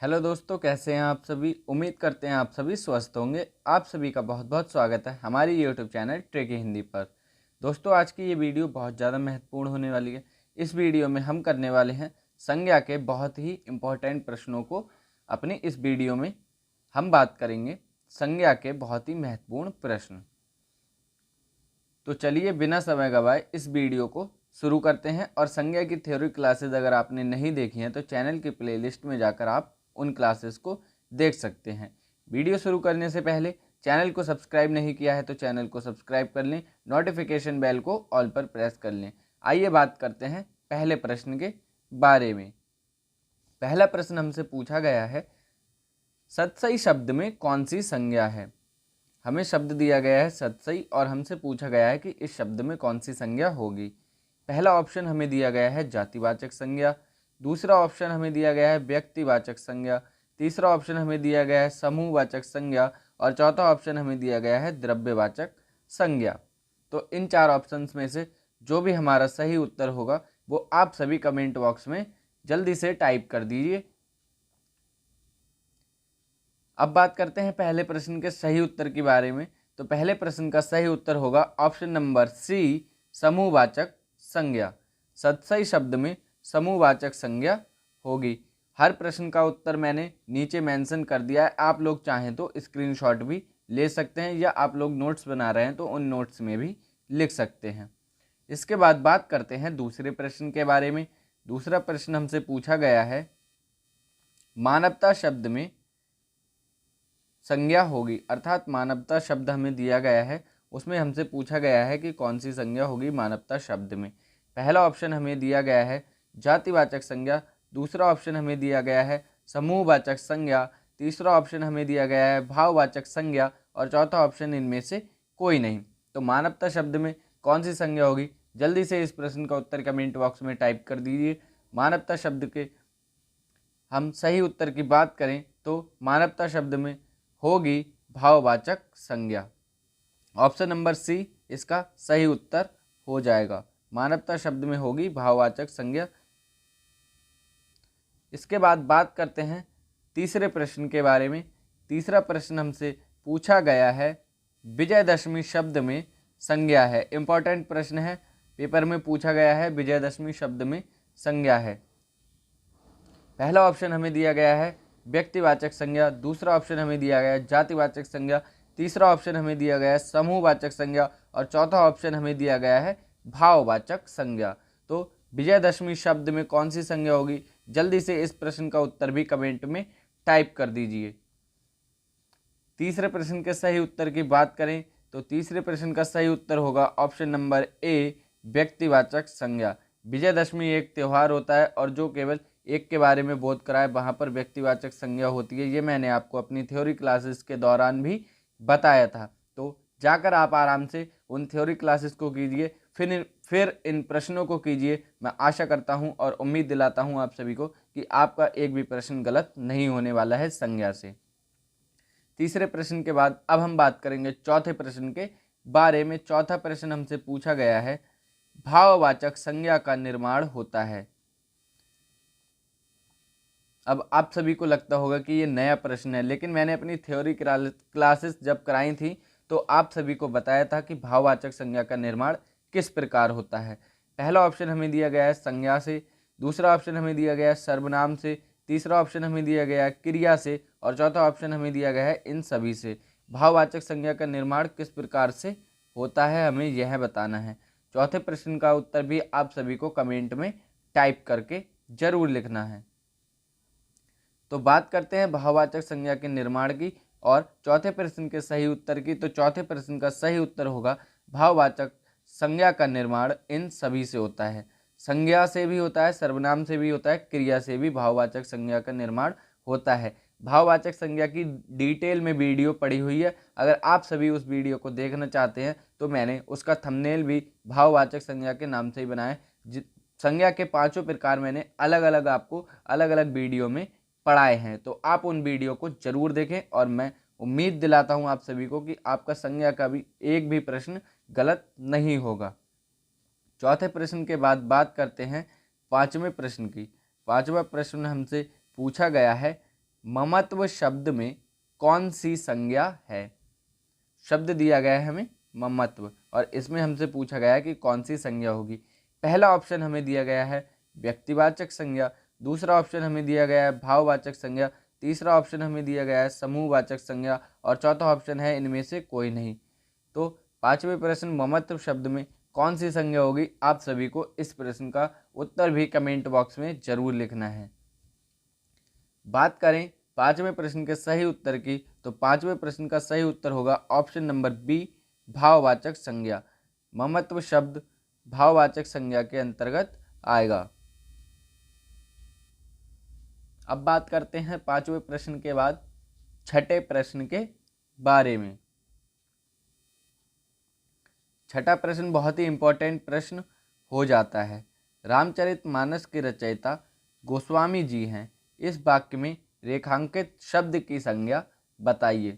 Hello दोस्तों, कैसे हैं आप सभी। उम्मीद करते हैं आप सभी स्वस्थ होंगे। आप सभी का बहुत बहुत स्वागत है हमारी यूट्यूब चैनल ट्रिकी हिंदी पर। दोस्तों, आज की ये वीडियो बहुत ज़्यादा महत्वपूर्ण होने वाली है। इस वीडियो में हम करने वाले हैं संज्ञा के बहुत ही इम्पोर्टेंट प्रश्नों को। अपनी इस वीडियो में हम बात करेंगे संज्ञा के बहुत ही महत्वपूर्ण प्रश्न। तो चलिए बिना समय गवाए इस वीडियो को शुरू करते हैं। और संज्ञा की थ्योरी क्लासेस अगर आपने नहीं देखी हैं तो चैनल की प्लेलिस्ट में जाकर आप उन क्लासेस को देख सकते हैं। वीडियो शुरू करने से पहले चैनल को सब्सक्राइब नहीं किया है तो चैनल को सब्सक्राइब कर लें, नोटिफिकेशन बेल को ऑल पर प्रेस कर लें। आइए बात करते हैं पहले प्रश्न के बारे में। पहला प्रश्न हमसे पूछा गया है, सतसई शब्द में कौन सी संज्ञा है। हमें शब्द दिया गया है सतसई और हमसे पूछा गया है कि इस शब्द में कौन सी संज्ञा होगी। पहला ऑप्शन हमें दिया गया है जातिवाचक संज्ञा, दूसरा ऑप्शन हमें दिया गया है व्यक्तिवाचक संज्ञा, तीसरा ऑप्शन हमें दिया गया है समूहवाचक संज्ञा और चौथा ऑप्शन हमें दिया गया है द्रव्यवाचक संज्ञा। तो इन चार ऑप्शंस में से जो भी हमारा सही उत्तर होगा वो आप सभी कमेंट बॉक्स में जल्दी से टाइप कर दीजिए। अब बात करते हैं पहले प्रश्न के सही उत्तर के बारे में। तो पहले प्रश्न का सही उत्तर होगा ऑप्शन नंबर सी, समूहवाचक संज्ञा। सतसई शब्द में समूहवाचक संज्ञा होगी। हर प्रश्न का उत्तर मैंने नीचे मेंशन कर दिया है। आप लोग चाहें तो स्क्रीनशॉट भी ले सकते हैं या आप लोग नोट्स बना रहे हैं तो उन नोट्स में भी लिख सकते हैं। इसके बाद बात करते हैं दूसरे प्रश्न के बारे में। दूसरा प्रश्न हमसे पूछा गया है, मानवता शब्द में संज्ञा होगी। अर्थात मानवता शब्द हमें दिया गया है, उसमें हमसे पूछा गया है कि कौन सी संज्ञा होगी मानवता शब्द में। पहला ऑप्शन हमें दिया गया है जातिवाचक संज्ञा, दूसरा ऑप्शन हमें दिया गया है समूहवाचक संज्ञा, तीसरा ऑप्शन हमें दिया गया है भाववाचक संज्ञा और चौथा ऑप्शन इनमें से कोई नहीं। तो मानवता शब्द में कौन सी संज्ञा होगी, जल्दी से इस प्रश्न का उत्तर कमेंट बॉक्स में टाइप कर दीजिए। मानवता शब्द के हम सही उत्तर की बात करें तो मानवता शब्द में होगी भाववाचक संज्ञा। ऑप्शन नंबर सी इसका सही उत्तर हो जाएगा। मानवता शब्द में होगी भाववाचक संज्ञा। इसके बाद बात करते हैं तीसरे प्रश्न के बारे में। तीसरा प्रश्न हमसे पूछा गया है, विजयदशमी शब्द में संज्ञा है। इंपॉर्टेंट प्रश्न है, पेपर में पूछा गया है विजयदशमी शब्द में संज्ञा है। पहला ऑप्शन हमें दिया गया है व्यक्तिवाचक संज्ञा, दूसरा ऑप्शन हमें दिया गया है जातिवाचक संज्ञा, तीसरा ऑप्शन हमें दिया गया है समूहवाचक संज्ञा और चौथा ऑप्शन हमें दिया गया है भाववाचक संज्ञा। तो विजयदशमी शब्द में कौन सी संज्ञा होगी, जल्दी से इस प्रश्न का उत्तर भी कमेंट में टाइप कर दीजिए। तीसरे प्रश्न के सही उत्तर की बात करें तो तीसरे प्रश्न का सही उत्तर होगा ऑप्शन नंबर ए, व्यक्तिवाचक संज्ञा। विजयदशमी एक त्यौहार होता है और जो केवल एक के बारे में बोध कराए वहाँ पर व्यक्तिवाचक संज्ञा होती है। ये मैंने आपको अपनी थ्योरी क्लासेस के दौरान भी बताया था। तो जाकर आप आराम से उन थ्योरी क्लासेस को कीजिए, फिर इन प्रश्नों को कीजिए। मैं आशा करता हूँ और उम्मीद दिलाता हूँ आप सभी को कि आपका एक भी प्रश्न गलत नहीं होने वाला है संज्ञा से। तीसरे प्रश्न के बाद अब हम बात करेंगे चौथे प्रश्न के बारे में। चौथा प्रश्न हमसे पूछा गया है, भाववाचक संज्ञा का निर्माण होता है। अब आप सभी को लगता होगा कि ये नया प्रश्न है, लेकिन मैंने अपनी थ्योरी क्लासेस जब कराई थी तो आप सभी को बताया था कि भाववाचक संज्ञा का निर्माण किस प्रकार होता है। पहला ऑप्शन हमें दिया गया है संज्ञा से, दूसरा ऑप्शन हमें दिया गया है सर्वनाम से, तीसरा ऑप्शन हमें दिया गया है क्रिया से और चौथा ऑप्शन हमें दिया गया है इन सभी से। भाववाचक संज्ञा का निर्माण किस प्रकार से होता है हमें यह बताना है। चौथे प्रश्न का उत्तर भी आप सभी को कमेंट में टाइप करके जरूर लिखना है। तो बात करते हैं भाववाचक संज्ञा के निर्माण की और चौथे प्रश्न के सही उत्तर की। तो चौथे प्रश्न का सही उत्तर होगा भाववाचक संज्ञा का निर्माण इन सभी से होता है। संज्ञा से भी होता है, सर्वनाम से भी होता है, क्रिया से भी भाववाचक संज्ञा का निर्माण होता है। भाववाचक संज्ञा की डिटेल में वीडियो पड़ी हुई है, अगर आप सभी उस वीडियो को देखना चाहते हैं तो मैंने उसका थंबनेल भी भाववाचक संज्ञा के नाम से ही बनाया है। संज्ञा के पांचों प्रकार मैंने अलग अलग आपको अलग अलग वीडियो में पढ़ाए हैं, तो आप उन वीडियो को जरूर देखें और मैं उम्मीद दिलाता हूं आप सभी को कि आपका संज्ञा का भी एक भी प्रश्न गलत नहीं होगा। चौथे प्रश्न के बाद बात करते हैं पांचवें प्रश्न की। पांचवा प्रश्न हमसे पूछा गया है, ममत्व शब्द में कौन सी संज्ञा है। शब्द दिया गया है हमें ममत्व और इसमें हमसे पूछा गया है कि कौन सी संज्ञा होगी। पहला ऑप्शन हमें दिया गया है व्यक्तिवाचक संज्ञा, दूसरा ऑप्शन हमें दिया गया है भाववाचक संज्ञा, तीसरा ऑप्शन हमें दिया गया है समूहवाचक संज्ञा और चौथा ऑप्शन है इनमें से कोई नहीं। तो पांचवें प्रश्न ममत्व शब्द में कौन सी संज्ञा होगी, आप सभी को इस प्रश्न का उत्तर भी कमेंट बॉक्स में जरूर लिखना है। बात करें पांचवें प्रश्न के सही उत्तर की, तो पांचवें प्रश्न का सही उत्तर होगा ऑप्शन नंबर बी, भाववाचक संज्ञा। ममत्व शब्द भाववाचक संज्ञा के अंतर्गत आएगा। अब बात करते हैं पांचवें प्रश्न के बाद छठे प्रश्न के बारे में। छठा प्रश्न बहुत ही इंपॉर्टेंट प्रश्न हो जाता है। रामचरितमानस के रचयिता गोस्वामी जी हैं। इस वाक्य में रेखांकित शब्द की संज्ञा बताइए।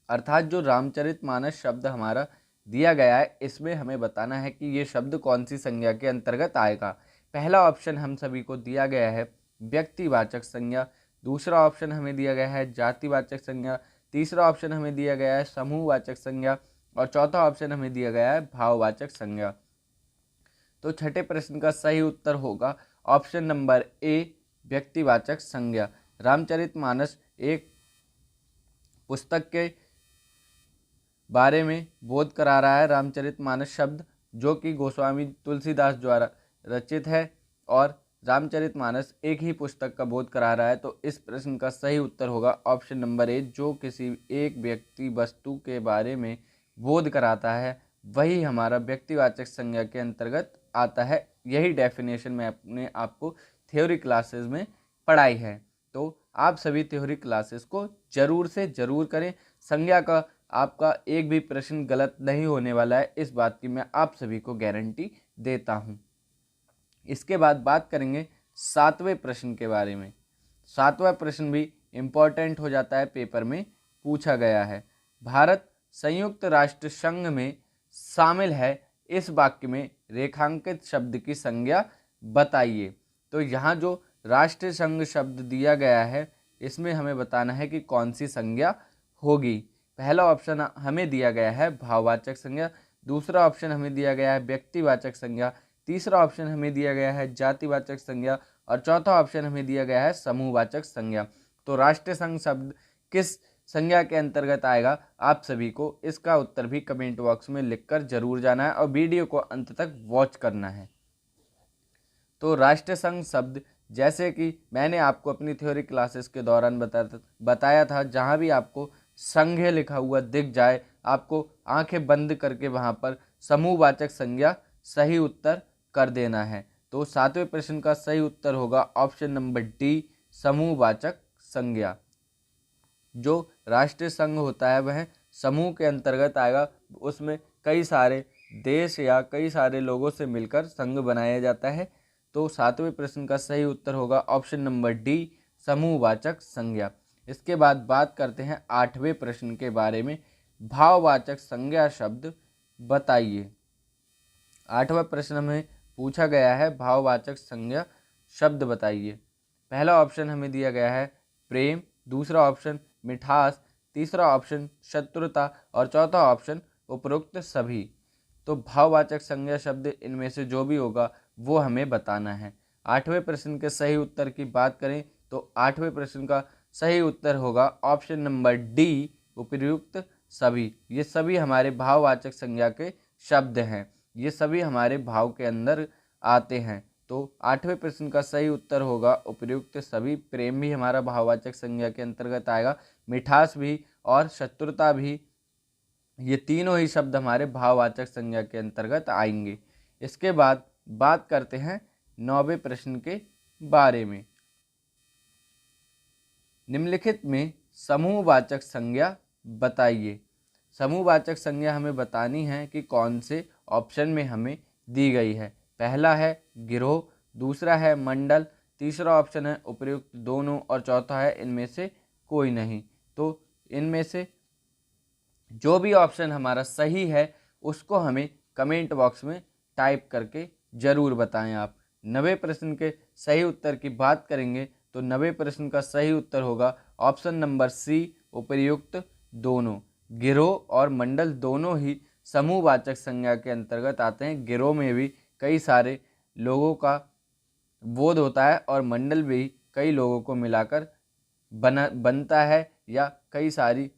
अर्थात जो रामचरितमानस शब्द हमारा दिया गया है इसमें हमें बताना है कि ये शब्द कौन सी संज्ञा के अंतर्गत आएगा। पहला ऑप्शन हम सभी को दिया गया है व्यक्तिवाचक संज्ञा, दूसरा ऑप्शन हमें दिया गया है जातिवाचक संज्ञा, तीसरा ऑप्शन हमें दिया गया है समूहवाचक संज्ञा और चौथा ऑप्शन हमें दिया गया है भाववाचक संज्ञा। तो छठे प्रश्न का सही उत्तर होगा ऑप्शन नंबर ए, व्यक्तिवाचक संज्ञा। रामचरितमानस एक पुस्तक के बारे में बोध करा रहा है। रामचरितमानस शब्द जो कि गोस्वामी तुलसीदास द्वारा रचित है और रामचरितमानस एक ही पुस्तक का बोध करा रहा है। तो इस प्रश्न का सही उत्तर होगा ऑप्शन नंबर ए, जो किसी एक व्यक्ति वस्तु के बारे में बोध कराता है वही हमारा व्यक्तिवाचक संज्ञा के अंतर्गत आता है। यही डेफिनेशन मैं अपने आपको थ्योरी क्लासेस में पढ़ाई है। तो आप सभी थ्योरी क्लासेस को जरूर से जरूर करें। संज्ञा का आपका एक भी प्रश्न गलत नहीं होने वाला है, इस बात की मैं आप सभी को गारंटी देता हूं। इसके बाद बात करेंगे सातवें प्रश्न के बारे में। सातवां प्रश्न भी इम्पॉर्टेंट हो जाता है, पेपर में पूछा गया है। भारत संयुक्त राष्ट्र संघ में शामिल है, इस वाक्य में रेखांकित शब्द की संज्ञा बताइए। तो यहाँ जो राष्ट्र संघ शब्द दिया गया है इसमें हमें बताना है कि कौन सी संज्ञा होगी। पहला ऑप्शन हमें दिया गया है भाववाचक संज्ञा, दूसरा ऑप्शन हमें दिया गया है व्यक्तिवाचक संज्ञा, तीसरा ऑप्शन हमें दिया गया है जातिवाचक संज्ञा और चौथा ऑप्शन हमें दिया गया है समूहवाचक संज्ञा। तो राष्ट्र संघ शब्द किस संज्ञा के अंतर्गत आएगा, आप सभी को इसका उत्तर भी कमेंट बॉक्स में लिखकर जरूर जाना है और वीडियो को अंत तक वॉच करना है। तो राष्ट्र संघ शब्द जैसे कि मैंने आपको अपनी थ्योरी क्लासेस के दौरान बताया था, जहाँ भी आपको संघ लिखा हुआ दिख जाए आपको आंखें बंद करके वहाँ पर समूहवाचक संज्ञा सही उत्तर कर देना है। तो सातवें प्रश्न का सही उत्तर होगा ऑप्शन नंबर डी, समूहवाचक संज्ञा। जो राष्ट्रीय संघ होता है वह समूह के अंतर्गत आएगा, उसमें कई सारे देश या कई सारे लोगों से मिलकर संघ बनाया जाता है। तो सातवें प्रश्न का सही उत्तर होगा ऑप्शन नंबर डी, समूहवाचक संज्ञा। इसके बाद बात करते हैं आठवें प्रश्न के बारे में। भाववाचक संज्ञा शब्द बताइए। आठवां प्रश्न में पूछा गया है भाववाचक संज्ञा शब्द बताइए। पहला ऑप्शन हमें दिया गया है प्रेम, दूसरा ऑप्शन मिठास, तीसरा ऑप्शन शत्रुता और चौथा ऑप्शन उपरोक्त सभी। तो भाववाचक संज्ञा शब्द इनमें से जो भी होगा वो हमें बताना है। आठवें प्रश्न के सही उत्तर की बात करें तो आठवें प्रश्न का सही उत्तर होगा ऑप्शन नंबर डी, उपयुक्त सभी। ये सभी हमारे भाववाचक संज्ञा के शब्द हैं, ये सभी हमारे भाव के अंदर आते हैं। तो आठवें प्रश्न का सही उत्तर होगा उपयुक्त सभी। प्रेम भी हमारा भाववाचक संज्ञा के अंतर्गत आएगा, मिठास भी और शत्रुता भी, ये तीनों ही शब्द हमारे भाववाचक संज्ञा के अंतर्गत आएंगे। इसके बाद बात करते हैं नौवें प्रश्न के बारे में। निम्नलिखित में समूहवाचक संज्ञा बताइए। समूहवाचक संज्ञा हमें बतानी है कि कौन से ऑप्शन में हमें दी गई है। पहला है गिरोह, दूसरा है मंडल, तीसरा ऑप्शन है उपयुक्त दोनों और चौथा है इनमें से कोई नहीं। तो इनमें से जो भी ऑप्शन हमारा सही है उसको हमें कमेंट बॉक्स में टाइप करके ज़रूर बताएं आप। नवे प्रश्न के सही उत्तर की बात करेंगे तो 90 प्रश्न का सही उत्तर होगा ऑप्शन नंबर सी, उपर्युक्त दोनों। गिरोह और मंडल दोनों ही समूहवाचक संज्ञा के अंतर्गत आते हैं। गिरोह में भी कई सारे लोगों का बोध होता है और मंडल भी कई लोगों को मिलाकर बनता है या कई सारी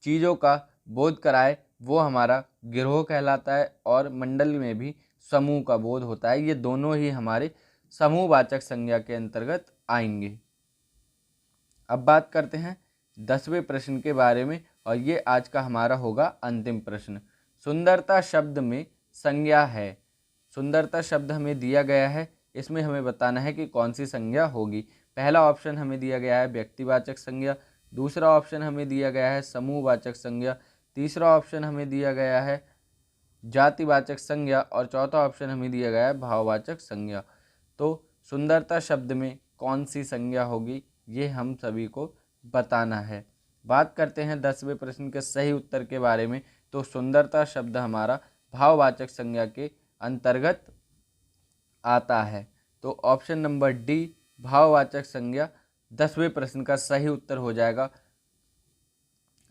चीज़ों का बोध कराए, वो हमारा गिरोह कहलाता है। और मंडल में भी समूह का बोध होता है। ये दोनों ही हमारे समूहवाचक संज्ञा के अंतर्गत आएंगे। अब बात करते हैं 10वें प्रश्न के बारे में और ये आज का हमारा होगा अंतिम प्रश्न। सुंदरता शब्द में संज्ञा है। सुंदरता शब्द हमें दिया गया है, इसमें हमें बताना है कि कौन सी संज्ञा होगी। पहला ऑप्शन हमें दिया गया है व्यक्तिवाचक संज्ञा, दूसरा ऑप्शन हमें दिया गया है समूहवाचक संज्ञा, तीसरा ऑप्शन हमें दिया गया है जातिवाचक संज्ञा और चौथा ऑप्शन हमें दिया गया है भाववाचक संज्ञा। तो सुंदरता शब्द में कौन सी संज्ञा होगी, ये हम सभी को बताना है। बात करते हैं 10वें प्रश्न के सही उत्तर के बारे में। तो सुंदरता शब्द हमारा भाववाचक संज्ञा के अंतर्गत आता है। तो ऑप्शन नंबर डी, भाववाचक संज्ञा 10वें प्रश्न का सही उत्तर हो जाएगा।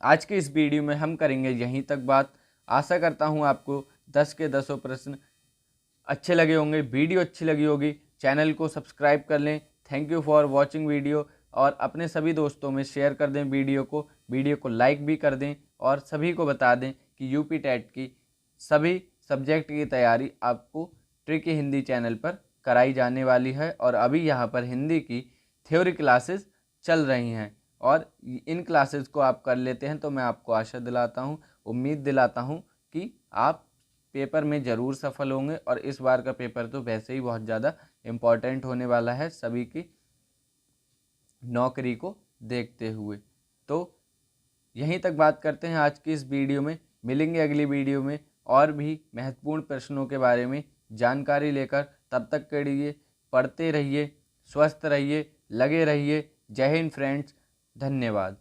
आज के इस वीडियो में हम करेंगे यहीं तक बात। आशा करता हूँ आपको 10 के 10 प्रश्न अच्छे लगे होंगे, वीडियो अच्छी लगी होगी। चैनल को सब्सक्राइब कर लें। Thank you for watching video. और अपने सभी दोस्तों में शेयर कर दें वीडियो को लाइक भी कर दें और सभी को बता दें कि यूपी टेट की सभी सब्जेक्ट की तैयारी आपको ट्रिकी हिंदी चैनल पर कराई जाने वाली है। और अभी यहाँ पर हिंदी की थ्योरी क्लासेस चल रही हैं और इन क्लासेस को आप कर लेते हैं तो मैं आपको आशा दिलाता हूँ, उम्मीद दिलाता हूँ कि आप पेपर में ज़रूर सफल होंगे। और इस बार का पेपर तो वैसे ही बहुत ज़्यादा इम्पॉर्टेंट होने वाला है सभी की नौकरी को देखते हुए। तो यहीं तक बात करते हैं आज की इस वीडियो में। मिलेंगे अगली वीडियो में और भी महत्वपूर्ण प्रश्नों के बारे में जानकारी लेकर। तब तक के लिए पढ़ते रहिए, स्वस्थ रहिए, लगे रहिए। जय हिंद फ्रेंड्स, धन्यवाद।